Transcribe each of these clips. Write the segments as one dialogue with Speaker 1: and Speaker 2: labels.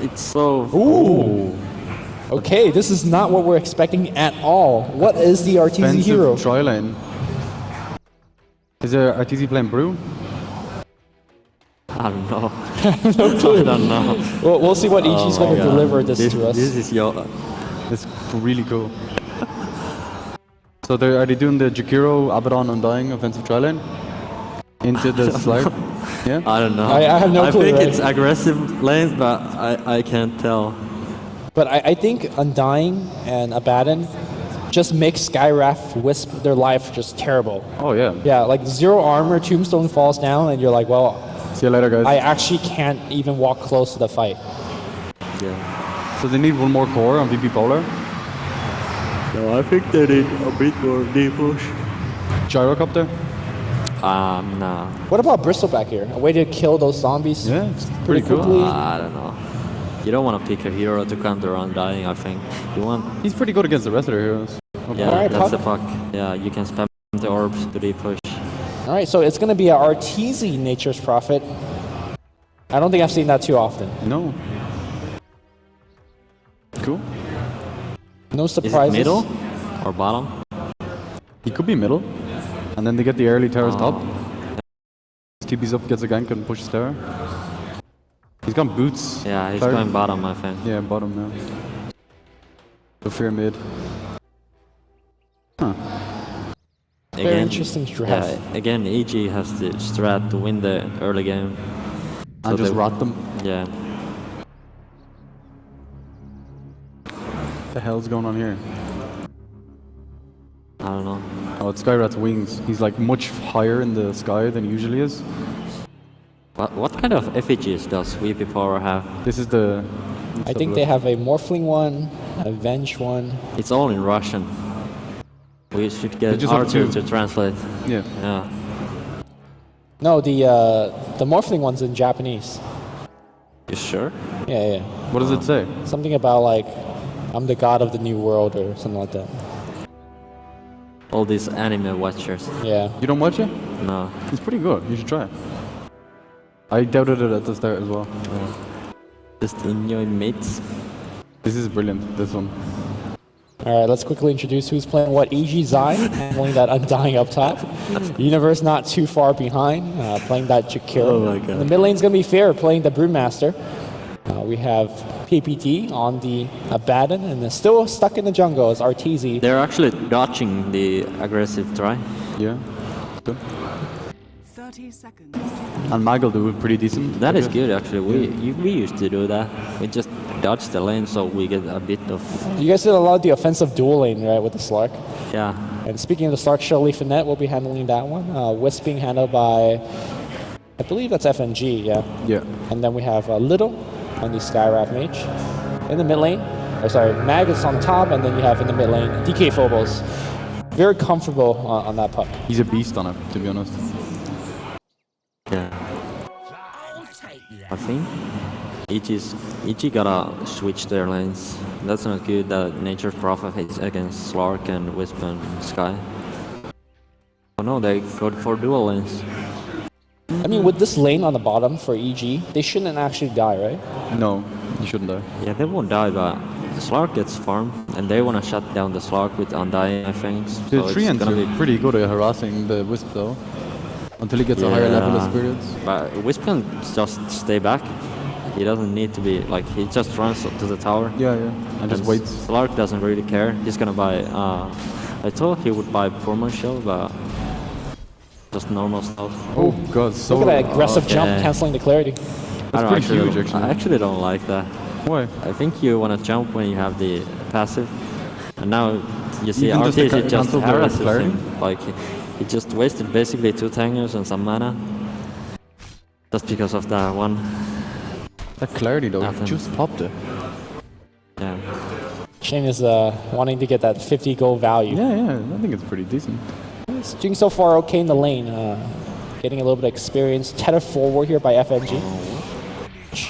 Speaker 1: It's so...
Speaker 2: Ooh. Okay, this is not what we're expecting at all. What is the RTZ hero?
Speaker 3: Tri lane. Is there RTZ playing Brew?
Speaker 1: I don't know.
Speaker 2: No clue.
Speaker 1: I don't know.
Speaker 2: We'll see what EG's going to deliver this to us.
Speaker 1: This is your...
Speaker 3: That's really cool. So are they doing the Jakiro, Abaddon, Undying offensive tri lane? Into the slide? Yeah?
Speaker 1: I don't know.
Speaker 2: I have no clue.
Speaker 1: I think
Speaker 2: right?
Speaker 1: it's aggressive lanes, but I can't tell.
Speaker 2: But I think Undying and Abaddon just make Skywrath Wisp their life just terrible.
Speaker 3: Oh, yeah.
Speaker 2: Yeah, like 0 armor, Tombstone falls down, and you're like, well,
Speaker 3: see you later, guys.
Speaker 2: I actually can't even walk close to the fight.
Speaker 1: Yeah.
Speaker 3: So they need one more core on VP Polar.
Speaker 1: No, I think they need a bit more deep push.
Speaker 3: Gyrocopter?
Speaker 1: No.
Speaker 2: What about Bristol back here? A way to kill those zombies?
Speaker 3: Yeah, it's pretty cool.
Speaker 2: quickly.
Speaker 1: I don't know. You don't want to pick a hero to counter Undying, I think. You want...
Speaker 3: He's pretty good against the rest of their heroes. Okay.
Speaker 1: Yeah,
Speaker 2: Alright,
Speaker 1: that's
Speaker 2: Puck.
Speaker 1: the puck. Yeah, you can spam the orbs to deep push.
Speaker 2: All right, so it's going to be a RTZ Nature's Prophet. I don't think I've seen that too often.
Speaker 3: No. Cool.
Speaker 2: No
Speaker 1: Is it
Speaker 2: surprises.
Speaker 1: middle or bottom?
Speaker 3: He could be middle. And then they get the early towers top. TP's up, gets a gank and pushes tower. He's got boots.
Speaker 1: Yeah, he's
Speaker 3: Fire.
Speaker 1: going bottom, I think.
Speaker 3: Yeah, bottom now. So fear mid. Huh.
Speaker 2: Very interesting draft.
Speaker 1: Yeah, again, EG has the strat to win the early game.
Speaker 3: And just
Speaker 1: they-
Speaker 3: rot them.
Speaker 1: Yeah.
Speaker 3: What the hell's going on here?
Speaker 1: I don't know.
Speaker 3: Oh, it's Skyrat's wings. He's like much higher in the sky than he usually is.
Speaker 1: What kind of effigies does VP Power have?
Speaker 3: This is the...
Speaker 2: I think they have a Morphling one, a Venge one.
Speaker 1: It's all in Russian. We should
Speaker 3: They
Speaker 1: get
Speaker 3: just have
Speaker 1: R2
Speaker 3: two.
Speaker 1: to translate.
Speaker 3: Yeah.
Speaker 1: Yeah.
Speaker 2: No, the Morphling one's in Japanese.
Speaker 1: You sure?
Speaker 2: Yeah, yeah.
Speaker 3: What does it say?
Speaker 2: Something about like, I'm the god of the new world or something like that.
Speaker 1: All these anime watchers.
Speaker 2: Yeah.
Speaker 3: You don't watch it?
Speaker 1: No.
Speaker 3: It's pretty good. You should try it. I doubted it at the start as well.
Speaker 1: Just enjoy mates.
Speaker 3: This is brilliant, this one.
Speaker 2: All right, let's quickly introduce who's playing what. EG Zai, handling that Undying up top. Universe not too far behind, playing that Jakiro.
Speaker 1: Oh my God.
Speaker 2: And the mid lane's going to be fair, playing the Brewmaster. We have PPT on the Abaddon, and they're still stuck in the jungle as RTZ.
Speaker 1: They're actually dodging the aggressive try.
Speaker 3: Yeah. Good.
Speaker 4: 30 seconds.
Speaker 3: And Mag will do it pretty decent.
Speaker 1: That is good actually. We used to do that. We just dodge the lane so we get a bit of...
Speaker 2: You guys did a lot of the offensive dual lane, right, with the Slark.
Speaker 1: Yeah.
Speaker 2: And speaking of the Slark, Shirley Finette will be handling that one. Wisp being handled by, I believe that's FNG, yeah.
Speaker 3: Yeah.
Speaker 2: And then we have Little on the Skywrath Mage. In the mid lane, or sorry, Mag is on top, and then you have in the mid lane, DK Phobos. Very comfortable on that puck.
Speaker 3: He's a beast on it, to be honest.
Speaker 1: Yeah. I think EG gotta switch their lanes. That's not good that Nature's Prophet is against Slark and Wisp and Sky. Oh no, they go for dual lanes.
Speaker 2: I mean, with this lane on the bottom for EG, they shouldn't actually die, right?
Speaker 3: No, you shouldn't die.
Speaker 1: Yeah, they won't die, but Slark gets farmed, and they want to shut down the Slark with Undying, I think.
Speaker 3: The
Speaker 1: So it's
Speaker 3: Treants
Speaker 1: gonna
Speaker 3: are
Speaker 1: be...
Speaker 3: pretty good at harassing the Wisp though. Until he gets a higher level of spirits.
Speaker 1: But Wisp can just stay back. He doesn't need to be, like, he just runs to the tower.
Speaker 3: Yeah, yeah. And just waits.
Speaker 1: Slark doesn't really care. He's gonna buy, I thought he would buy Purman Shell, but just normal stuff.
Speaker 3: Oh god, so...
Speaker 2: Look at that aggressive
Speaker 1: okay.
Speaker 2: jump, canceling the clarity.
Speaker 3: That's pretty huge, actually.
Speaker 1: I actually don't like that.
Speaker 3: Why?
Speaker 1: I think you want to jump when you have the passive. And now you see
Speaker 3: Even just
Speaker 1: RTZ
Speaker 3: the
Speaker 1: just
Speaker 3: cancel the
Speaker 1: harasses
Speaker 3: clarity?
Speaker 1: him. Like, he just wasted basically 2 tangers and some mana. Just because of that one.
Speaker 3: That clarity though,
Speaker 1: Nothing.
Speaker 3: just popped it.
Speaker 1: Yeah.
Speaker 2: Shane is wanting to get that 50 gold value.
Speaker 3: Yeah, yeah, I think it's pretty decent.
Speaker 2: He's doing so far okay in the lane. Getting a little bit of experience. Tether forward here by FNG.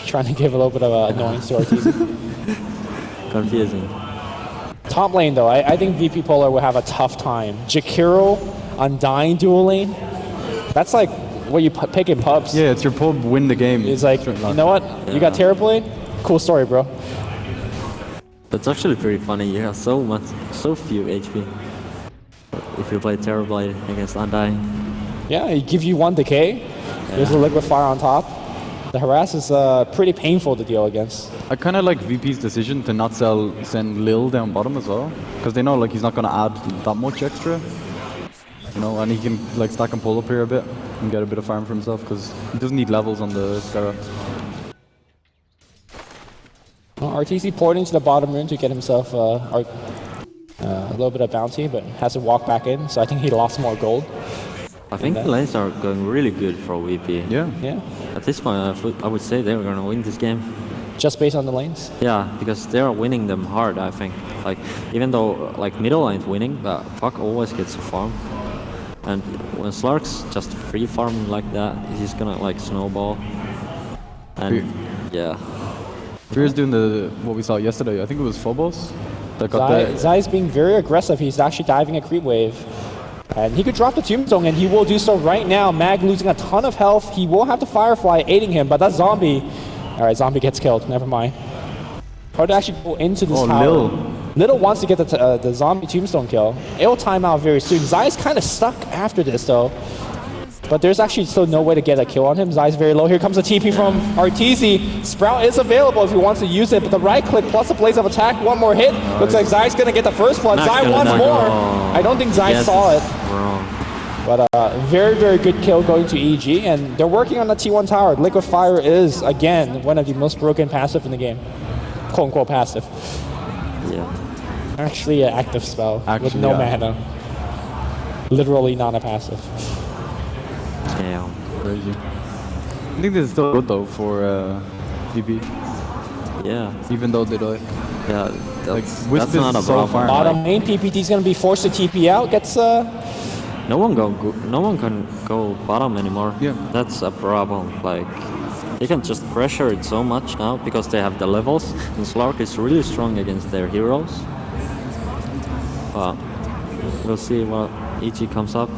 Speaker 2: Trying to give a little bit of annoyance to RTZ.
Speaker 1: Confusing.
Speaker 2: Top lane though, I think VP Polar will have a tough time. Jakiro, Undying dual lane. That's like what you pick in pubs.
Speaker 3: Yeah, it's your pub win the game.
Speaker 2: It's like, you know what? You got Terrorblade? Cool story, bro.
Speaker 1: That's actually pretty funny. You have so few HP. If you play Terrorblade against Undying.
Speaker 2: Yeah, he gives you 1 decay. There's a liquid fire on top. The harass is pretty painful to deal against.
Speaker 3: I kind of like VP's decision to not send Lil down bottom as well, because they know like he's not going to add that much extra, you know, and he can like stack and pull up here a bit and get a bit of farm for himself because he doesn't need levels on the Skyrock.
Speaker 2: Well, RTC poured into the bottom room to get himself a little bit of bounty, but has to walk back in, so I think he lost more gold.
Speaker 1: I think the lanes are going really good for VP.
Speaker 3: Yeah.
Speaker 2: Yeah.
Speaker 1: At this point, I would say they're going to win this game.
Speaker 2: Just based on the lanes?
Speaker 1: Yeah, because they are winning them hard, I think. Like, even though like middle lane's winning, but Puck always gets a farm. And when Slark's just free farming like that, he's gonna like snowball. And yeah.
Speaker 3: Fear's doing what we saw yesterday. I think it was Phobos that got
Speaker 2: Zai's being very aggressive. He's actually diving a creep wave. And he could drop the Tombstone, and he will do so right now. Mag losing a ton of health. He will have the Firefly aiding him, but that Zombie... Alright, Zombie gets killed. Never mind. Hard to actually go into this tower. Little wants to get the Zombie Tombstone kill. It'll time out very soon. Zai's kind of stuck after this, though. But there's actually still no way to get a kill on him. Zai's very low. Here comes the TP from RTZ. Sprout is available if he wants to use it, but the right click plus the blaze of attack, 1 more hit. Looks like Zai's going to get the first blood. Zai wants more. I don't think Zai saw it.
Speaker 1: Wrong.
Speaker 2: But very, very good kill going to EG, and they're working on the T1 tower. Liquid Fire is, again, one of the most broken passive in the game. Quote-unquote passive.
Speaker 1: Yeah.
Speaker 2: Actually an active spell with no mana. Literally not a passive.
Speaker 1: Damn.
Speaker 3: crazy. I think this is still good though for VP.
Speaker 1: Yeah.
Speaker 3: Even though they die.
Speaker 1: Yeah.
Speaker 3: That's not a
Speaker 1: problem.
Speaker 2: Bottom lane, PPT is going to be forced to TP out. Gets
Speaker 1: No one can go bottom anymore.
Speaker 3: Yeah.
Speaker 1: That's a problem. Like, they can just pressure it so much now because they have the levels, and Slark is really strong against their heroes. But we'll see what EG comes up.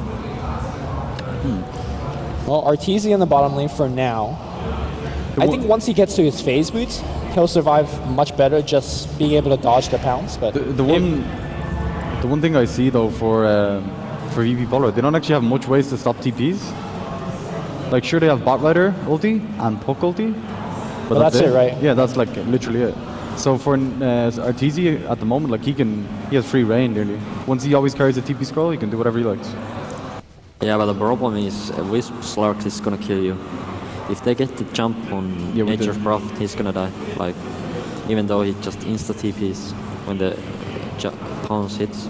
Speaker 2: well, Arteezy in the bottom lane for now. I think once he gets to his phase boots, he'll survive much better just being able to dodge the pounce. But
Speaker 3: the one thing I see though for VP Polar, they don't actually have much ways to stop TPs. Like sure they have Bot Rider ulti and Puck ulti,
Speaker 2: but that's it, right?
Speaker 3: Yeah, that's like literally it. So for Arteezy at the moment, like he has free reign nearly. Once he always carries a TP scroll, he can do whatever he likes.
Speaker 1: Yeah, but the problem is Wisp Slark is gonna kill you. If they get the jump on Nature's Prophet, he's gonna die. Like, even though he just insta TPs when the pounce hits.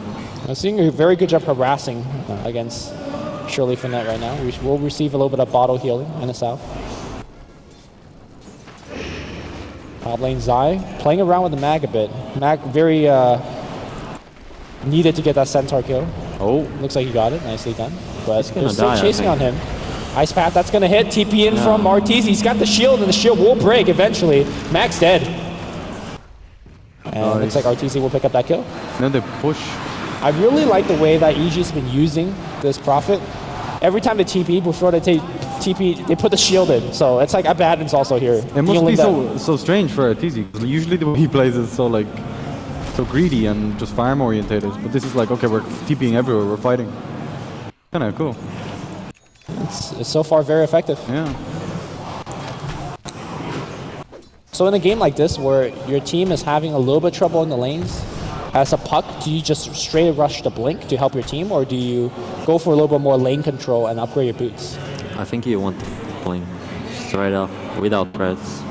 Speaker 2: I'm seeing a very good job harassing against Shirley Finette right now. We will receive a little bit of bottle healing in the south. Top lane Zai playing around with the Mag a bit. Mag very needed to get that Centaur kill.
Speaker 3: Oh,
Speaker 2: looks like he got it. Nicely done. But they're still
Speaker 1: die,
Speaker 2: chasing on him. Ice Path, that's going to hit. TP in from Arteezy. He's got the shield, and the shield will break eventually. Mag's dead. And looks like Arteezy will pick up that kill.
Speaker 3: Then they push.
Speaker 2: I really like the way that EG's been using this Prophet. Every time they TP, before they take TP, they put the shield in. So it's like Abaddon's also here.
Speaker 3: It must be so strange for Arteezy. Usually the way he plays is so greedy and just farm orientated. But this is like, okay, we're TPing everywhere, we're fighting. Kind of cool.
Speaker 2: It's so far very effective.
Speaker 3: Yeah.
Speaker 2: So in a game like this, where your team is having a little bit of trouble in the lanes, as a Puck, do you just straight rush the Blink to help your team, or do you go for a little bit more lane control and upgrade your boots?
Speaker 1: I think you want to Blink straight up without threats.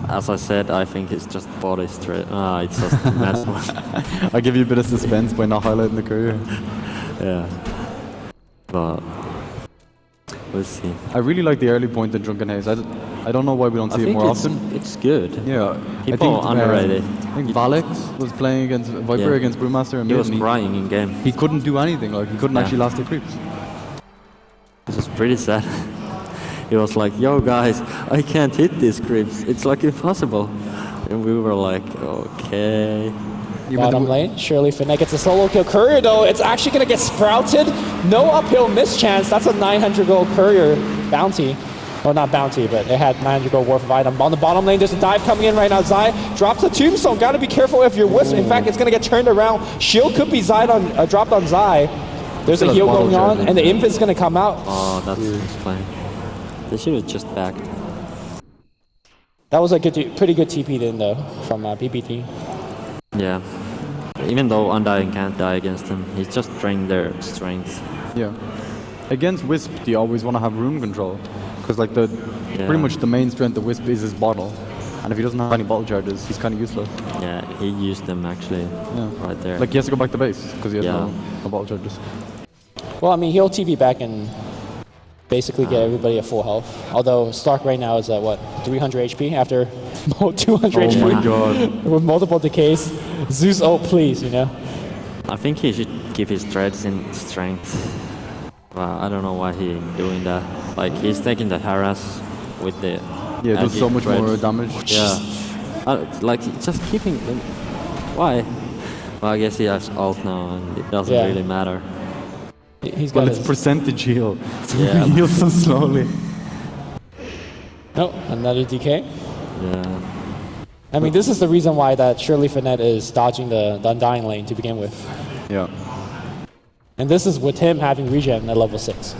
Speaker 1: As I said, I think it's just body straight. It's just mess one.
Speaker 3: I give you a bit of suspense by not highlighting the courier.
Speaker 1: Yeah. But we'll see.
Speaker 3: I really like the early point in Drunken Haze. I don't know why we don't see it more often.
Speaker 1: It's good.
Speaker 3: Yeah.
Speaker 1: People underrate it.
Speaker 3: I think Valex was playing against Viper against Brewmaster and
Speaker 1: he was crying in game.
Speaker 3: He couldn't do anything. Like he couldn't actually last the creeps.
Speaker 1: This was pretty sad. He was like, "Yo guys, I can't hit these creeps. It's like impossible." And we were like, "Okay."
Speaker 2: Bottom lane, Shirley Finette gets a solo kill. Courier though, it's actually going to get sprouted. No uphill mischance. That's a 900 gold Courier bounty. Well, not bounty, but it had 900 gold worth of item. On the bottom lane, there's a dive coming in right now. Zai drops the tombstone. Got to be careful if you're Wisp. In fact, it's going to get turned around. Shield could be dropped on Zai. There's a heal going on, and the infant's going to come out.
Speaker 1: Oh, that's fine. They should have just backed.
Speaker 2: That was a pretty good TP then, though, from PPT.
Speaker 1: Yeah. Even though Undying can't die against him, he's just draining their strength.
Speaker 3: Yeah. Against Wisp, do you always want to have room control? Because like pretty much the main strength of Wisp is his bottle. And if he doesn't have any bottle charges, he's kind of useless.
Speaker 1: Yeah, he used them actually right there.
Speaker 3: Like he has to go back to base because he has no bottle charges.
Speaker 2: Well, I mean, he'll TP back and basically get everybody at full health. Although Stark right now is at what, 300 HP after 200 HP?
Speaker 3: Oh my god.
Speaker 2: With multiple decays. Zeus ult, please, you know?
Speaker 1: I think he should keep his threads in strength. Well, I don't know why he's doing that. Like, he's taking the harass with the...
Speaker 3: Yeah, it does so much more damage.
Speaker 1: Yeah. Like, just keeping... Why? Well, I guess he has ult now, and it doesn't really matter.
Speaker 2: He's got
Speaker 3: it's percentage heal.
Speaker 1: Yeah.
Speaker 3: He heals so slowly.
Speaker 2: Oh, another DK.
Speaker 1: Yeah.
Speaker 2: I mean, this is the reason why that Shirley Finette is dodging the Undying lane to begin with.
Speaker 3: Yeah.
Speaker 2: And this is with him having regen at level 6.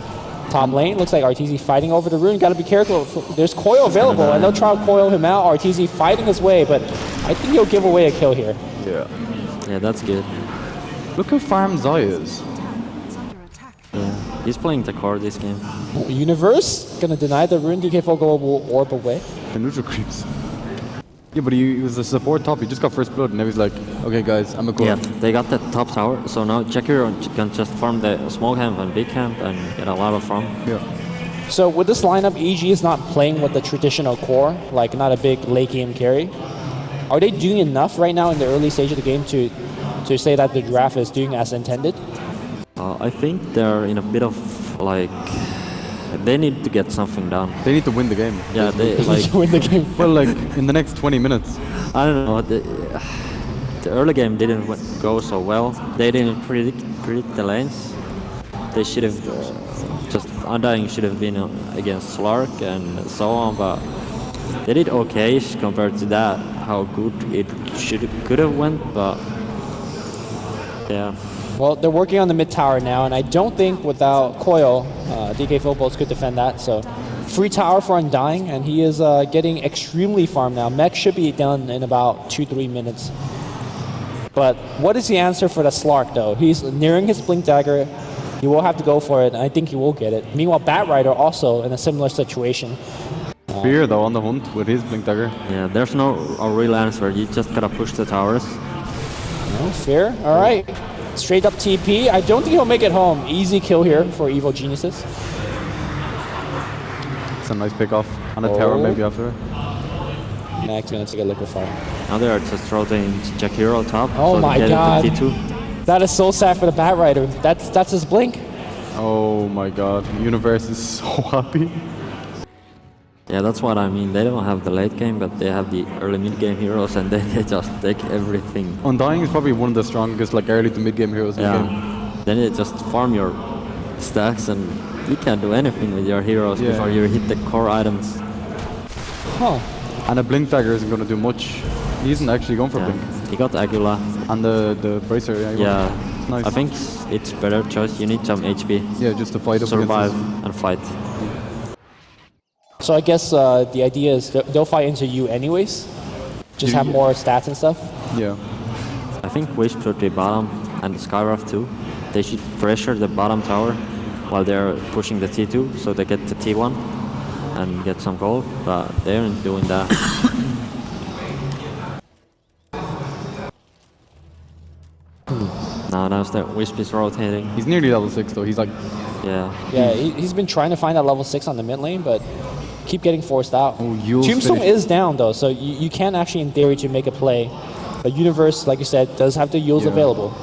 Speaker 2: Top lane, looks like RTZ fighting over the rune. Got to be careful. There's coil available, and they'll try to coil him out. RTZ fighting his way, but I think he'll give away a kill here.
Speaker 3: Yeah.
Speaker 1: Yeah, that's good.
Speaker 3: Look how farmed Zai is.
Speaker 1: Yeah. He's playing the core this game.
Speaker 2: Universe gonna deny the rune. DK Fogo will orb away.
Speaker 3: The neutral creeps. Yeah, but he was a support top. He just got first blood, and now he's like, okay, guys, I'm a core.
Speaker 1: Yeah, they got that top tower, so now Jakiro can just farm the small camp and big camp and get a lot of farm.
Speaker 3: Yeah.
Speaker 2: So with this lineup, EG is not playing with the traditional core, like not a big late game carry. Are they doing enough right now in the early stage of the game to say that the draft is doing as intended?
Speaker 1: I think they're in a bit of like they need to get something done.
Speaker 3: They need to win the game.
Speaker 1: Yeah, they like
Speaker 2: win the game.
Speaker 3: Well, like in the next 20 minutes.
Speaker 1: I don't know. The early game didn't go so well. They didn't predict the lanes. They should have just Undying should have been against Slark and so on, but they did okay compared to that. How good it could have went, but yeah.
Speaker 2: Well, they're working on the mid tower now, and I don't think without Coil, DK Phobos could defend that. So, free tower for Undying, and he is getting extremely farmed now. Mech should be done in about 2-3 minutes. But what is the answer for the Slark, though? He's nearing his Blink Dagger. He will have to go for it, and I think he will get it. Meanwhile, Batrider also in a similar situation.
Speaker 3: Fear, though, on the hunt with his Blink Dagger.
Speaker 1: Yeah, there's no real answer. You just gotta push the towers.
Speaker 2: No, Fear. All right. Straight up TP. I don't think he'll make it home. Easy kill here for Evo Geniuses.
Speaker 3: It's a nice pick off on the tower maybe after.
Speaker 2: Next, gonna take a look at fire.
Speaker 1: Now they are just rotating Jakiro top.
Speaker 2: Oh
Speaker 1: so
Speaker 2: my
Speaker 1: they get
Speaker 2: god.
Speaker 1: It to T2.
Speaker 2: That is so sad for the Batrider. That's his blink.
Speaker 3: Oh my god. Universe is so happy.
Speaker 1: Yeah, that's what I mean. They don't have the late game, but they have the early mid game heroes, and then they just take everything.
Speaker 3: Undying is probably one of the strongest like early to mid game heroes in the game.
Speaker 1: Then you just farm your stacks, and you can't do anything with your heroes before you hit the core items.
Speaker 2: Huh.
Speaker 3: And a Blink Dagger isn't going to do much. He isn't actually going for Blink.
Speaker 1: He got Agula.
Speaker 3: And the Bracer,
Speaker 1: Yeah.
Speaker 3: Nice.
Speaker 1: I think it's better choice. You need some HP.
Speaker 3: Yeah, just to fight up
Speaker 1: survive
Speaker 3: against
Speaker 1: and fight.
Speaker 2: So I guess the idea is they'll fight into you anyways. Just have more stats and stuff.
Speaker 3: Yeah.
Speaker 1: I think Wisp should be bottom and Skywrath too. They should pressure the bottom tower while they're pushing the T2 so they get the T1 and get some gold, but they aren't doing that. Now the Wisp is rotating.
Speaker 3: He's nearly level 6 though. He's like...
Speaker 1: Yeah.
Speaker 2: Yeah, he's been trying to find that level 6 on the mid lane, but keep getting forced out.
Speaker 3: Oh, Yule's
Speaker 2: Tombstone
Speaker 3: finished.
Speaker 2: is down though, so you can actually in theory to make a play. But Universe, like you said, does have the Yules available.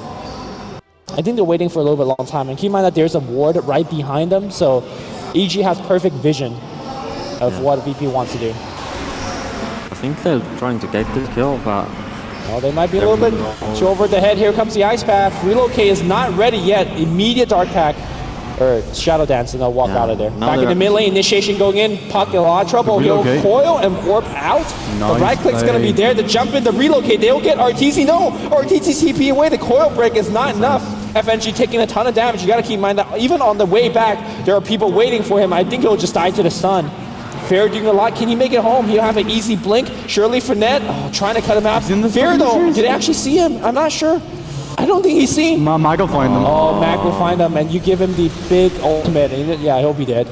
Speaker 2: I think they're waiting for a little bit long time. And keep in mind that there's a ward right behind them, so EG has perfect vision of what VP wants to do.
Speaker 1: I think they're trying to get this kill, but...
Speaker 2: Well, they might be a little bit too over the head. Here comes the Ice Path. Relocate is not ready yet. Immediate Dark Pack. or Shadow Dance, and they'll walk
Speaker 1: Yeah.
Speaker 2: out of there.
Speaker 1: Now
Speaker 2: Back in
Speaker 1: they're-
Speaker 2: the mid lane, initiation going in, Puck in a lot of trouble. He'll
Speaker 3: Relocate.
Speaker 2: coil and warp out. The
Speaker 3: Nice
Speaker 2: right click's gonna be
Speaker 3: play.
Speaker 2: there. The jump in, the relocate. They'll get RTZ. No, RTZ TP away. The coil break is not enough. FNG taking a ton of damage. You gotta keep in mind that even on the way back, there are people waiting for him. I think he'll just die to the stun. Fair doing a lot. Can he make it home? He'll have an easy blink. Surely Fournette, trying to cut him out.
Speaker 3: He's in the
Speaker 2: Fair
Speaker 3: fucking
Speaker 2: though,
Speaker 3: trees.
Speaker 2: did they actually see him? I'm not sure. I don't think he's seen.
Speaker 3: Mag will find them.
Speaker 2: Oh, Mac will find him, and you give him the big ultimate, and yeah, he'll be dead.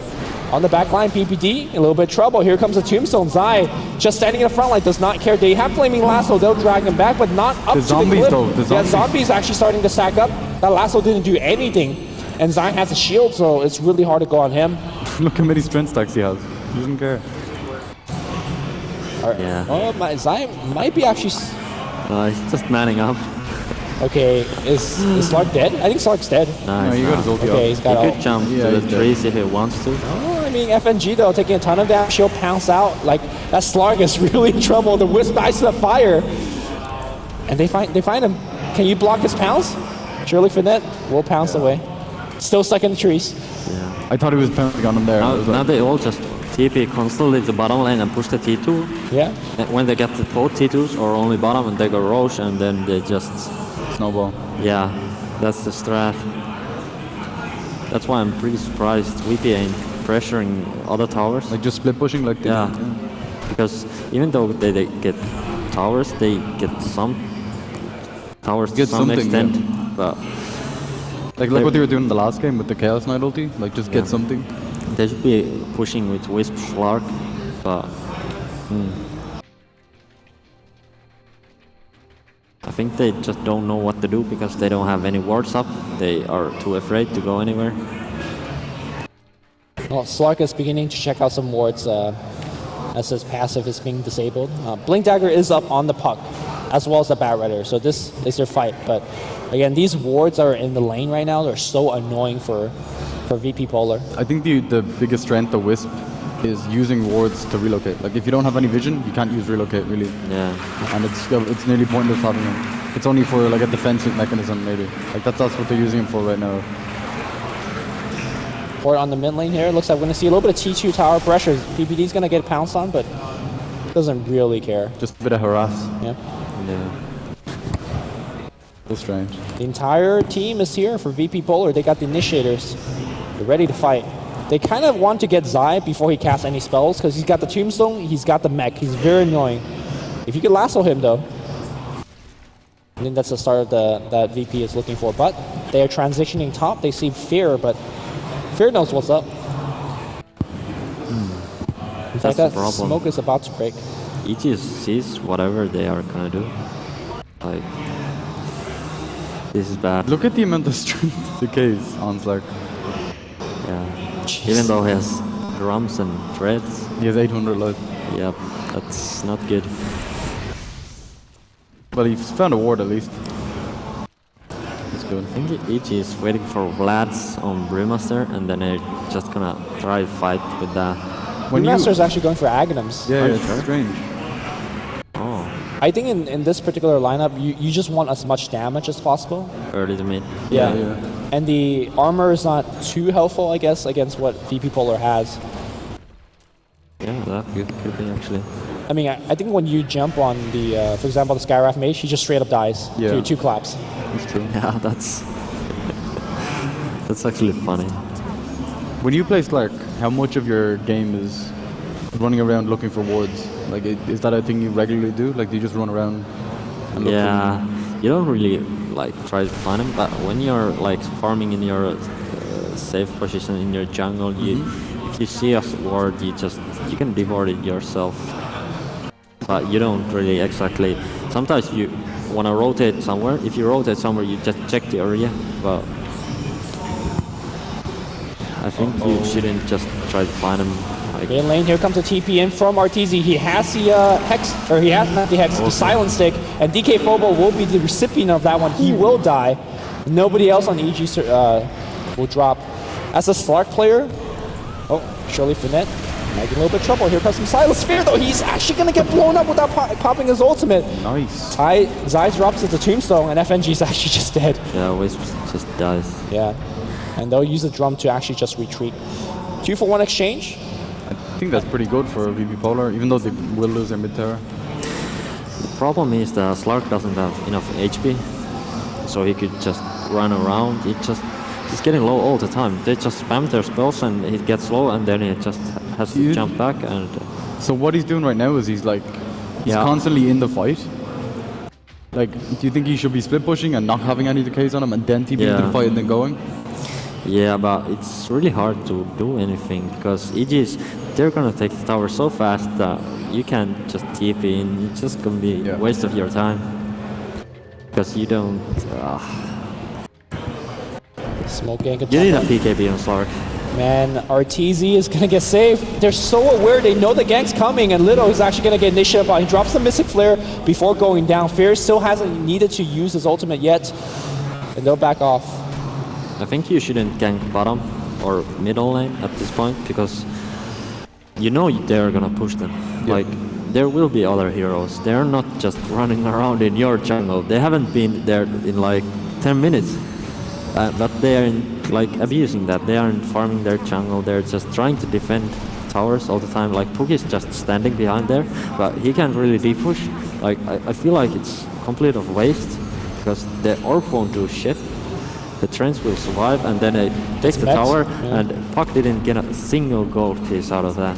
Speaker 2: On the back line, PPD, a little bit of trouble. Here comes the Tombstone. Zai, just standing in the front line, does not care. They have Flaming Lasso, they'll drag him back, but not up
Speaker 3: The
Speaker 2: to
Speaker 3: zombies,
Speaker 2: the clip.
Speaker 3: though, the
Speaker 2: Yeah,
Speaker 3: zombies.
Speaker 2: zombies actually starting to stack up. That Lasso didn't do anything, and Zai has a shield, so it's really hard to go on him.
Speaker 3: Look how many strength stacks he has. He doesn't care.
Speaker 1: Yeah.
Speaker 2: Oh, Zai might be actually...
Speaker 1: He's just manning up.
Speaker 2: Okay, is Slark dead? I think Slark's dead.
Speaker 1: No,
Speaker 3: No,
Speaker 1: he's
Speaker 3: you got
Speaker 1: not.
Speaker 3: his ulti
Speaker 2: Okay,
Speaker 3: up.
Speaker 2: he's got
Speaker 1: He
Speaker 2: ult.
Speaker 1: could jump
Speaker 3: Yeah,
Speaker 1: to
Speaker 3: he's
Speaker 1: the
Speaker 3: dead.
Speaker 1: trees if he wants to.
Speaker 2: Oh, I mean, FNG though, taking a ton of damage, he'll pounce out. Like, that Slark is really in trouble. The Wisp dies to the fire. And they find him. Can you block his pounce? Surely Fournette will pounce away. Still stuck in the trees.
Speaker 1: Yeah.
Speaker 3: I thought he was pouncing on him there. I
Speaker 1: Now,
Speaker 3: was
Speaker 1: now
Speaker 3: like,
Speaker 1: they all just TP constantly the bottom lane and push the T2.
Speaker 2: Yeah.
Speaker 1: And when they get the both T2s or only bottom, and they go Roche, and then they just,
Speaker 3: snowball.
Speaker 1: yeah, that's the strat. That's why I'm pretty surprised VP ain't pressuring other towers.
Speaker 3: Like just split pushing like
Speaker 1: Yeah, because even though they get towers, they get some towers to
Speaker 3: Get
Speaker 1: some
Speaker 3: something,
Speaker 1: extent, but
Speaker 3: Like what they were doing in the last game with the Chaos Knight ulti. Like just get
Speaker 1: Yeah.
Speaker 3: something.
Speaker 1: they should be pushing with Wisp Slark, but I think they just don't know what to do because they don't have any wards up. They are too afraid to go anywhere.
Speaker 2: Well, Slark is beginning to check out some wards as his passive is being disabled. Blink Dagger is up on the Puck, as well as the Bat Rider, so this is their fight. But again, these wards are in the lane right now. They're so annoying for VP Polar.
Speaker 3: I think the biggest strength of Wisp is using wards to relocate. Like if you don't have any vision, you can't use relocate really.
Speaker 1: Yeah,
Speaker 3: And it's nearly pointless having him. It's only for like a defensive mechanism maybe. Like that's what they're using him for right now.
Speaker 2: Or on the mid lane here, it looks like we're going to see a little bit of T2 tower pressure. PPD's going to get pounced on, but doesn't really care.
Speaker 3: Just a bit of harass.
Speaker 2: Yeah.
Speaker 1: yeah.
Speaker 3: So strange.
Speaker 2: The entire team is here for VP Polar. They got the initiators. They're ready to fight. They kind of want to get Zai before he casts any spells because he's got the Tombstone, he's got the mech. He's very annoying. If you could lasso him though, I think that's the start of that VP is looking for. But they are transitioning top. They see Fear, but Fear knows what's up. In fact,
Speaker 1: That's the
Speaker 2: that
Speaker 1: problem.
Speaker 2: smoke is about to break.
Speaker 1: EG sees whatever they are gonna do. Like, this is bad.
Speaker 3: Look at the amount of strength decays on Slark.
Speaker 1: Yeah. Even though he has drums and threads,
Speaker 3: He has 800 life.
Speaker 1: yeah, that's not good.
Speaker 3: But he's found a ward at least. That's good.
Speaker 1: I think EG is waiting for Vlad's on Brewmaster, and then they're just gonna try to fight with that.
Speaker 2: Master is actually going for Aghanims.
Speaker 3: Yeah,
Speaker 1: Are you
Speaker 3: it's
Speaker 1: sure?
Speaker 3: strange.
Speaker 1: Oh,
Speaker 2: I think in this particular lineup, you just want as much damage as possible.
Speaker 1: early to mid.
Speaker 2: Yeah.
Speaker 3: Yeah.
Speaker 2: And the armor is not too helpful, I guess, against what VP Polar has.
Speaker 1: Yeah, that could be actually.
Speaker 2: I mean, I think when you jump on the, for example, the Skywrath Mage, he just straight up dies.
Speaker 3: Yeah.
Speaker 2: Two claps.
Speaker 3: That's true.
Speaker 1: Yeah, that's that's actually funny.
Speaker 3: When you play Slark, how much of your game is running around looking for wards? Like, is that a thing you regularly do? Like, do you just run around and look
Speaker 1: Yeah, you don't really like try to find him, but when you're like farming in your safe position in your jungle, if you see a ward, you can devour it yourself. But you don't really exactly. Sometimes you want to rotate somewhere. If you rotate somewhere, you just check the area. But I think you shouldn't just try to find him. Like,
Speaker 2: In lane, here comes a TP in from RTZ. He has the Hex, or he has not the Hex, the Silent Stick, and DK Phobo will be the recipient of that one. He will die. Nobody else on EG will drop. As a Slark player, oh, surely Fournette making a little bit of trouble. Here comes some Silent Sphere, though. He's actually going to get blown up without popping his ultimate.
Speaker 3: Nice.
Speaker 2: Zai drops at the Tombstone, and FNG is actually just dead.
Speaker 1: yeah, Wisp just dies.
Speaker 2: Yeah. And they'll use the drum to actually just retreat. 2-for-1 exchange.
Speaker 3: I think that's pretty good for VP Polar, even though they will lose their mid-terror.
Speaker 1: The problem is that Slark doesn't have enough HP, so he could just run around. He's getting low all the time. They just spam their spells and he gets low, and then he just has to jump back. And
Speaker 3: so what he's doing right now is he's constantly in the fight. Like, do you think he should be split pushing and not having any decays on him and then TPing into the fight and then going?
Speaker 1: Yeah, but it's really hard to do anything because EGs, they're gonna take the tower so fast that you can't just TP in. It's just gonna be a waste of your time because you don't.
Speaker 2: Smoke gang.
Speaker 1: You need a PKB on Slark.
Speaker 2: Man, RTZ is gonna get saved. They're so aware, they know the gang's coming, and Little is actually gonna get initiative. He drops the Mystic Flare before going down. Fear still hasn't needed to use his ultimate yet, and they'll back off.
Speaker 1: I think you shouldn't gank bottom or middle lane at this point because you know they're gonna push them. Like, there will be other heroes. They're not just running around in your jungle. They haven't been there in like 10 minutes. But they are like abusing that. They aren't farming their jungle. They're just trying to defend towers all the time. Like Pookie is just standing behind there, but he can't really deep push. Like I feel like it's complete of waste because the orb won't do shit. The trends will survive, and then it takes the tower, and Puck didn't get a single gold piece out of that.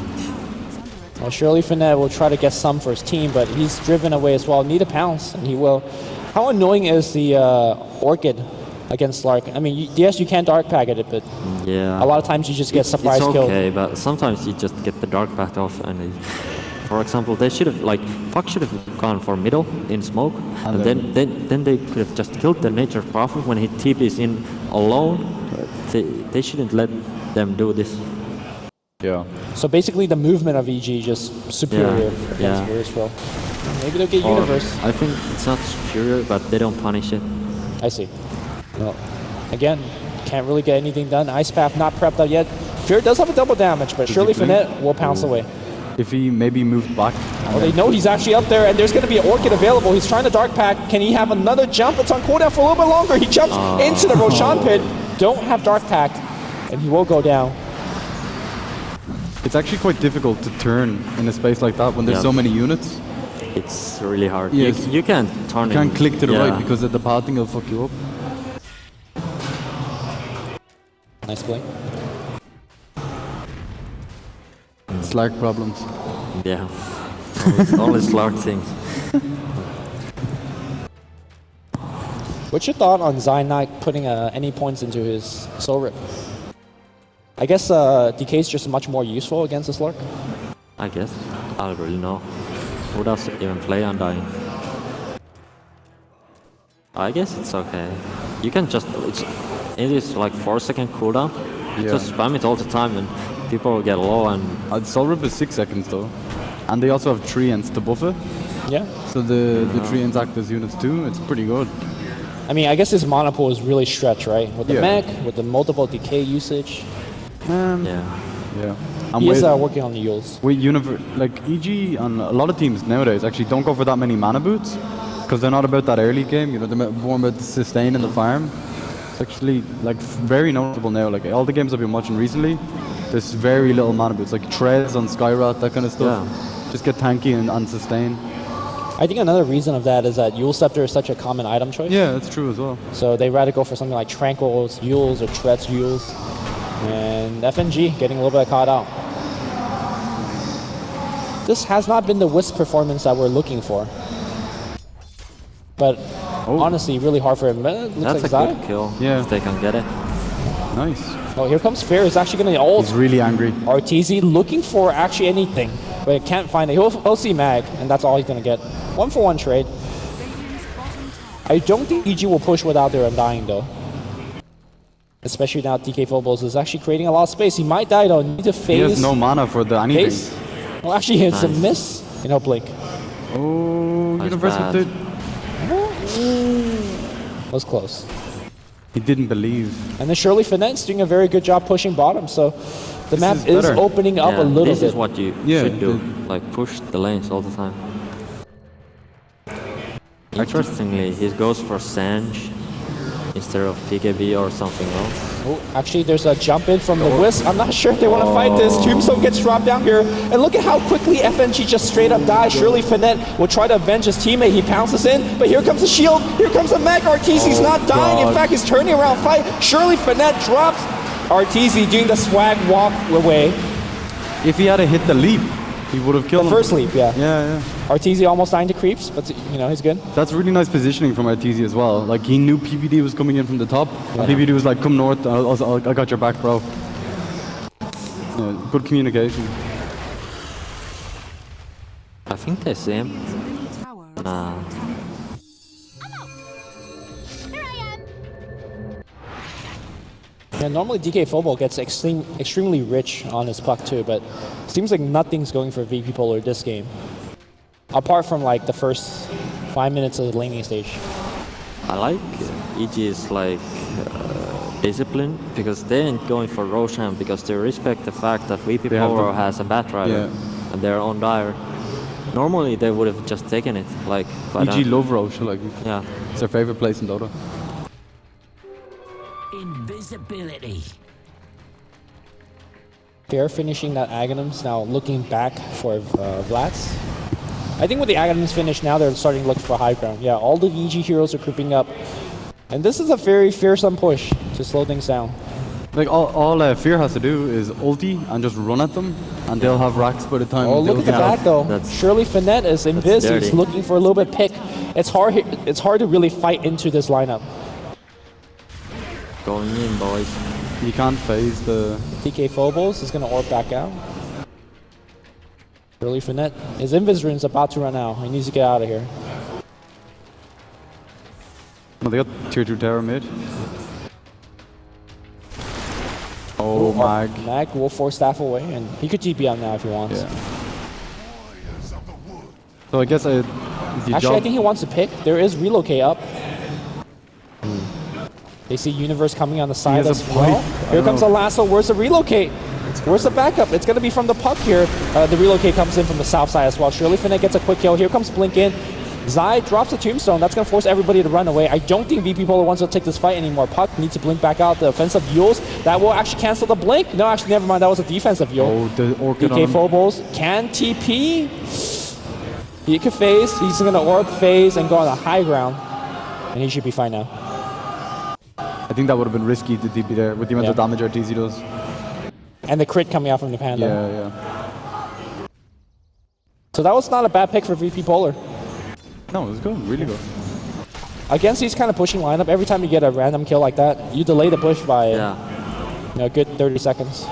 Speaker 2: Well, surely Finette will try to get some for his team, but he's driven away as well. Need a pounce, and he will. How annoying is the Orchid against Slark? I mean, yes, you can dark packet it, but a lot of times you just get surprise
Speaker 1: kill.
Speaker 2: It's
Speaker 1: okay, but sometimes you just get the dark pack off, and for example, they should have Puck should have gone for middle in smoke, and then they could have just killed the Nature Prophet when he TPs in alone. They shouldn't let them do this.
Speaker 3: Yeah.
Speaker 2: So basically, the movement of EG just superior against Versful. Maybe they'll get Universe.
Speaker 1: I think it's not superior, but they don't punish it.
Speaker 2: I see. Well, again, can't really get anything done. Ice Path not prepped up yet. Fear does have a double damage, but surely Finette will pounce away.
Speaker 3: If he maybe moved back.
Speaker 2: Oh, they know he's actually up there, and there's going to be an Orchid available. He's trying to Dark Pack. Can he have another jump? It's on cooldown for a little bit longer. He jumps into the Roshan pit. Don't have Dark Pack, and he will go down.
Speaker 3: It's actually quite difficult to turn in a space like that when there's so many units.
Speaker 1: It's really hard.
Speaker 3: Yes.
Speaker 1: You can't turn.
Speaker 3: You can't click to the right because the pathing will fuck you up.
Speaker 2: Nice play.
Speaker 3: Slark problems.
Speaker 1: Yeah. Only Slark things.
Speaker 2: What's your thought on Zion not putting any points into his Soul Rip? I guess DK is just much more useful against the Slark.
Speaker 1: I guess. I don't really know. Who does even play Undying? I guess it's okay. You can just... It is like 4-second cooldown. You just spam it all the time and people will get low and...
Speaker 3: Soul Rip is 6 seconds though. And they also have treants to buff it.
Speaker 2: Yeah.
Speaker 3: So the treants act as units too. It's pretty good.
Speaker 2: I mean, I guess his mana pool is really stretched, right? With the mech, with the multiple decay usage.
Speaker 3: Yeah.
Speaker 2: He is working on the Yules.
Speaker 3: Like EG on a lot of teams nowadays actually don't go for that many mana boots because they're not about that early game. You know, they're more about the sustain and the farm. It's actually like very noticeable now. Like all the games I've been watching recently, there's very little mana boots, like treads on Skyrat, that kind of stuff. Yeah. Just get tanky and sustain.
Speaker 2: I think another reason of that is that Yule Scepter is such a common item choice.
Speaker 3: Yeah, that's true as well.
Speaker 2: So they rather go for something like Tranquil's Yules or Tread's Yules. And FNG getting a little bit caught out. This has not been the Wisp performance that we're looking for. But honestly, really hard for him.
Speaker 1: That's a good kill if they can get it.
Speaker 3: Nice.
Speaker 2: Oh, here comes Fear. He's actually going to ult.
Speaker 3: He's really angry.
Speaker 2: RTZ looking for actually anything, but can't find it. He'll see Mag, and that's all he's going to get. 1-for-1 trade. I don't think EG will push without their Undying, though. Especially now DK Phobos is actually creating a lot of space. He might die, though. Need to phase.
Speaker 3: He has no mana for the anything.
Speaker 2: Phase. Well, actually, it's a miss. And he'll blink.
Speaker 3: Oh, Universal did.
Speaker 2: Was close.
Speaker 3: He didn't believe.
Speaker 2: And then Shirley Finette's doing a very good job pushing bottom, so the map is opening up a little bit.
Speaker 1: This is what you should do, like push the lanes all the time. Interestingly, he goes for Sange. instead of PKB or something else.
Speaker 2: Oh, actually, there's a jump in from the Wisp. I'm not sure if they want to fight this. Tombstone gets dropped down here. And look at how quickly FNG just straight up dies. Surely Finette will try to avenge his teammate. He pounces in, but here comes the shield. Here comes the mech. Arteezy's not dying. In fact, he's turning around fight. Surely Finette drops Arteezy doing the swag walk away.
Speaker 3: If he had hit the leap, he would have killed
Speaker 2: The
Speaker 3: him.
Speaker 2: first leap, yeah.
Speaker 3: Yeah.
Speaker 2: Arteezy almost dying to creeps, but you know, he's good.
Speaker 3: That's really nice positioning from Arteezy as well. Like, he knew PBD was coming in from the top. And PBD was like, come north, I got your back, bro. Yeah, good communication.
Speaker 1: I think they see him.
Speaker 4: Tower.
Speaker 1: Nah.
Speaker 2: Yeah, normally DK Football gets extremely rich on his puck too, but seems like nothing's going for VP Polar this game. Apart from like the first 5 minutes of the laning stage.
Speaker 1: I like EG's like discipline because they ain't going for Roshan because they respect the fact that VP
Speaker 3: They have
Speaker 1: Power
Speaker 3: the-
Speaker 1: has a Batrider and they're on dire. Normally they would have just taken it, like. But,
Speaker 3: EG love Roche, like,
Speaker 1: yeah.
Speaker 3: it's their favorite place in Dota.
Speaker 5: Invisibility.
Speaker 2: They're finishing that Aghanims, now looking back for Vlads. I think with the Aghanims finished, now they're starting to look for high ground. Yeah, all the EG heroes are creeping up. And this is a very fearsome push to slow things down.
Speaker 3: Like, all Fear has to do is ulti and just run at them, and they'll have racks by the time
Speaker 2: Oh, look
Speaker 3: they'll
Speaker 2: at the
Speaker 3: get
Speaker 2: back
Speaker 3: out.
Speaker 2: though.
Speaker 1: That's-
Speaker 2: Surely Finette is in biz. He's
Speaker 1: dirty.
Speaker 2: looking for a little bit pick. It's hard to really fight into this lineup.
Speaker 1: Going in, boys.
Speaker 3: You can't phase the...
Speaker 2: TK Phobos is going to orb back out. Surely Finette. His invis rune's about to run out. He needs to get out of here.
Speaker 3: Oh, they got tier 2 Terror mid. Oh, Mag.
Speaker 2: Mag will force staff away, and he could GP out now if he wants.
Speaker 3: Yeah. So I guess the
Speaker 2: Actually,
Speaker 3: job...
Speaker 2: I think he wants to pick. There is relocate up. They see Universe coming on the side
Speaker 3: has
Speaker 2: as
Speaker 3: a
Speaker 2: well.
Speaker 3: pipe.
Speaker 2: Here comes the lasso. Where's the relocate? Where's the backup? It's going to be from the puck here. The relocate comes in from the south side as well. Surely Finette gets a quick kill. Here comes Blink in. Zai drops the tombstone. That's going to force everybody to run away. I don't think VP Polar wants to take this fight anymore. Puck needs to blink back out the offensive Yules. That will actually cancel the blink. No, actually, never mind. That was a defensive Yule.
Speaker 3: Oh, the Orchid on
Speaker 2: DK
Speaker 3: him.
Speaker 2: Phobos can TP. He can phase. He's going to orb phase and go on the high ground. And he should be fine now.
Speaker 3: I think that would have been risky to DP there with the amount of damage Arteezy does.
Speaker 2: And the crit coming out from the Panda.
Speaker 3: Yeah.
Speaker 2: So that was not a bad pick for VP Polar.
Speaker 3: No, it was good. Really good.
Speaker 2: Against these kind of pushing lineup, every time you get a random kill like that, you delay the push by a good 30 seconds.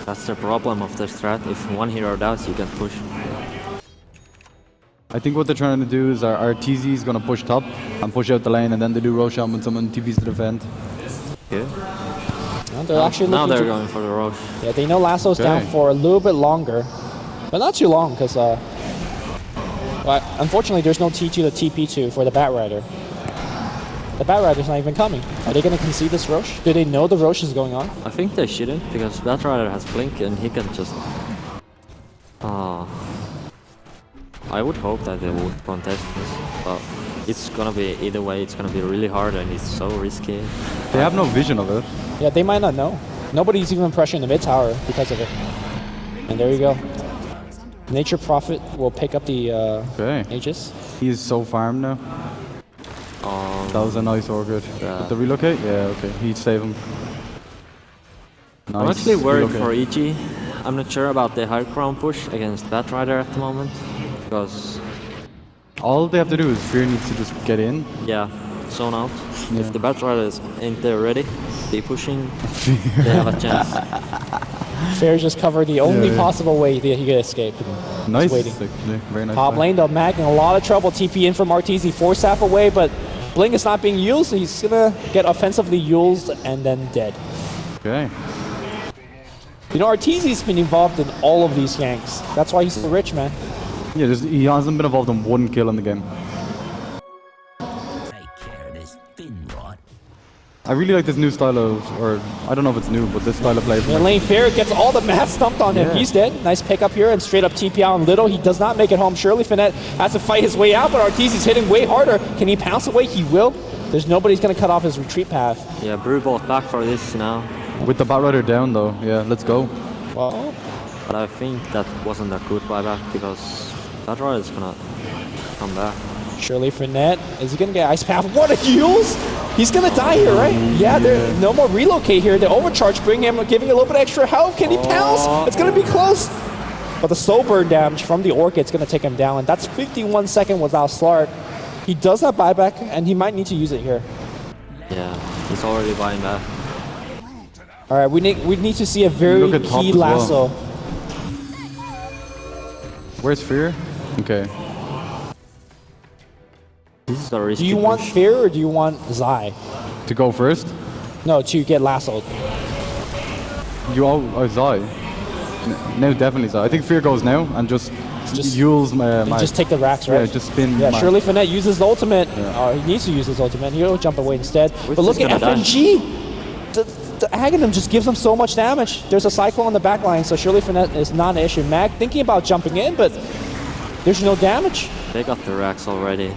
Speaker 1: That's the problem of the strat. If one hero dies, you can push.
Speaker 3: I think what they're trying to do is our TZ is going to push top and push out the lane, and then they do Roshan when someone TPs to defend.
Speaker 1: Okay.
Speaker 2: Well, they're actually
Speaker 1: Now
Speaker 2: looking
Speaker 1: they're
Speaker 2: to-
Speaker 1: going for the Roche.
Speaker 2: Yeah, they know Lasso's down
Speaker 3: Okay.
Speaker 2: for a little bit longer, but not too long because unfortunately there's no T2 to TP to for the Batrider. The Batrider's not even coming. Are they going to concede this Roche? Do they know the Roche is going on?
Speaker 1: I think they shouldn't because Batrider has Blink and he can just... I would hope that they would contest this, but it's gonna be either way. It's gonna be really hard and it's so risky.
Speaker 3: They have no vision of it.
Speaker 2: Yeah, they might not know. Nobody's even pressuring the mid tower because of it. And there you go. Nature Prophet will pick up the
Speaker 3: Okay.
Speaker 2: Aegis.
Speaker 3: He is so farmed now. That was a nice Orchid.
Speaker 1: Yeah.
Speaker 3: With the relocate? Yeah, okay. He'd save him. Nice.
Speaker 1: I'm actually worried
Speaker 3: relocate.
Speaker 1: for EG. I'm not sure about the high ground push against Batrider at the moment because
Speaker 3: All they have to do is Fear needs to just get in.
Speaker 1: zone out.
Speaker 3: Yeah.
Speaker 1: If the Batriders ain't there ready, they pushing, they have a chance.
Speaker 2: Fair just covered the only possible way that he could escape.
Speaker 3: Nice,
Speaker 2: waiting.
Speaker 3: actually. Very nice.
Speaker 2: Top
Speaker 3: play.
Speaker 2: lane, though, Mag in a lot of trouble. TP in from Arteezy, 4 staff away, but Blink is not being used. So he's gonna get offensively used and then dead.
Speaker 3: Okay.
Speaker 2: You know, Arteezy's been involved in all of these ganks. That's why he's so rich, man.
Speaker 3: Yeah, he hasn't been involved in one kill in the game.
Speaker 5: Take care of this thin rot.
Speaker 3: I really like this new style of, or I don't know if it's new, but this style of play.
Speaker 2: And Lane Fair gets all the math stumped on him.
Speaker 3: Yeah.
Speaker 2: He's dead. Nice pick up here and straight up TP out on Little. He does not make it home. Surely Finette has to fight his way out, but Arteezy's hitting way harder. Can he pounce away? He will. There's nobody's gonna cut off his retreat path.
Speaker 1: Yeah, Brew bought back for this now.
Speaker 3: With the Batrider down though, yeah, let's go.
Speaker 2: Well,
Speaker 1: But I think that wasn't a good buyback because that rider is gonna come back.
Speaker 2: surely Fournette, is he gonna get ice path? What a heals! He's gonna die here, right? Yeah, there's no more relocate here. The overcharge giving him a little bit extra health. Can he pounce? It's gonna be close. But the soul burn damage from the Orchid's gonna take him down, and that's 51 seconds without Slark. He does have buyback, and he might need to use it here.
Speaker 1: Yeah, he's already buying back.
Speaker 2: All right, we need to see a very
Speaker 3: Look at top
Speaker 2: key
Speaker 3: as well.
Speaker 2: lasso.
Speaker 3: Where's Fear? Okay.
Speaker 1: This is a risky
Speaker 2: Do you want
Speaker 1: push.
Speaker 2: Fear or do you want Zai?
Speaker 3: To go first?
Speaker 2: No, to get lassoed.
Speaker 3: You all Zai. No, definitely Zai. I think Fear goes now and just use my.
Speaker 2: And just take the racks, right?
Speaker 3: Yeah, just spin.
Speaker 2: Yeah,
Speaker 3: my-
Speaker 2: surely Fournette uses the ultimate.
Speaker 3: Yeah.
Speaker 2: He needs to use his ultimate. He'll jump away instead.
Speaker 1: Which
Speaker 2: But look
Speaker 1: is
Speaker 2: at
Speaker 1: gonna die.
Speaker 2: FNG. The Aghanim just gives him so much damage. There's a cycle on the back line, so surely Fournette is not an issue. Mag thinking about jumping in, but there's no damage.
Speaker 1: They got the racks already.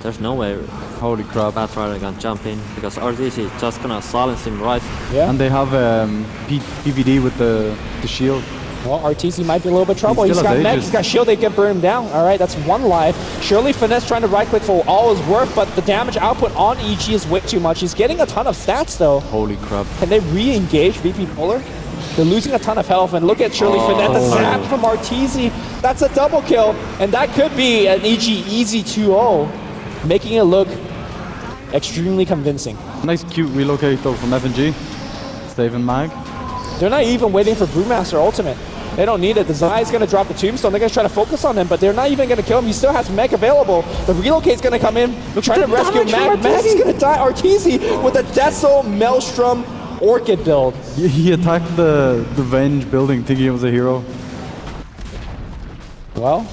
Speaker 1: There's no way
Speaker 3: Holy crap.
Speaker 1: Batrider can jump in because RTC is just gonna silence him right.
Speaker 2: Yeah.
Speaker 3: And they have PVD with the shield.
Speaker 2: Well, RTC might be a little bit trouble.
Speaker 3: He
Speaker 2: He's
Speaker 3: still
Speaker 2: got
Speaker 3: has
Speaker 2: mech,
Speaker 3: Aegis.
Speaker 2: he's got shield, they can burn him down. All right, that's one life. Surely Finesse trying to right click for all his worth, but the damage output on EG is way too much. He's getting a ton of stats though.
Speaker 3: Holy crap.
Speaker 2: Can they re-engage VP Polar? They're losing a ton of health, and look at Shirley Finette, the zap from Arteezy. That's a double kill, and that could be an EG easy 2-0, making it look extremely convincing.
Speaker 3: Nice cute relocate though from FNG. Saving Mag.
Speaker 2: They're not even waiting for Brewmaster ultimate. They don't need it. The Zai is going to drop the tombstone. They're going to try to focus on him, but they're not even going to kill him. He still has mech available. The relocate's going to come in, trying to rescue Mag. Mag is going to die. Arteezy with a Deso Maelstrom Orchid build.
Speaker 3: He attacked the Venge building thinking it was a hero.
Speaker 2: Well,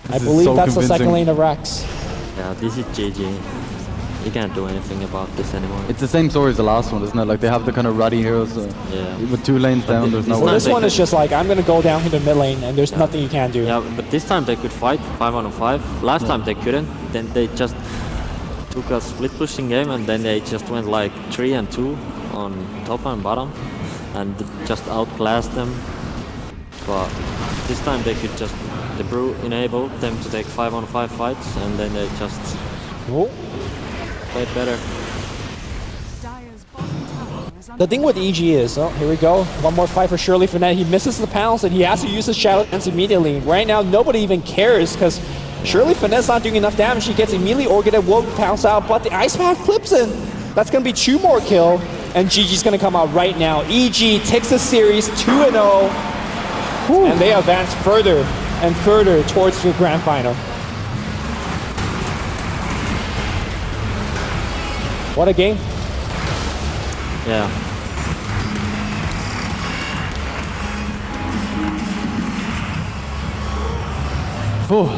Speaker 2: I
Speaker 3: is
Speaker 2: believe
Speaker 3: so
Speaker 2: that's the second
Speaker 3: convincing.
Speaker 2: lane of Rex.
Speaker 1: Yeah, this is GG. You can't do anything about this anymore.
Speaker 3: It's the same story as the last one, isn't it? Like they have the kind of ratty heroes.
Speaker 1: Yeah.
Speaker 3: With 2 lanes down, there's no
Speaker 1: it's
Speaker 3: way.
Speaker 2: Well,
Speaker 1: not
Speaker 2: this one
Speaker 1: they
Speaker 2: is
Speaker 1: could-
Speaker 2: just like, I'm going to go down to the mid lane, and there's nothing you can do.
Speaker 1: Yeah, but this time they could fight 5-on-5. Last time they couldn't. Then they just took a split pushing game, and then they just went like 3-2 on top and bottom, and just outclassed them. But this time they could just, the Brew enabled them to take 5-on-5 fights, and then they just
Speaker 2: Oh.
Speaker 1: played better.
Speaker 4: Dire's bottom tower is
Speaker 2: The
Speaker 4: under
Speaker 2: thing with EG is, oh, here we go. One more fight for Shirley Finette. He misses the pounce, and he has to use his Shadow Dance immediately. Right now, nobody even cares, because Shirley Finette's not doing enough damage. He gets immediately Orchid will pounce out, but the Ice Path clips in. That's going to be 2 more kill, and GG's going to come out right now. EG takes the series 2-0, and they advance further and further towards the grand final. What a game.
Speaker 1: Yeah.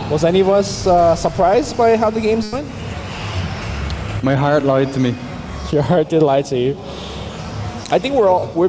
Speaker 2: Was any of us surprised by how the games went?
Speaker 3: My heart lied to me.
Speaker 2: Your heart did lie to you. I think we're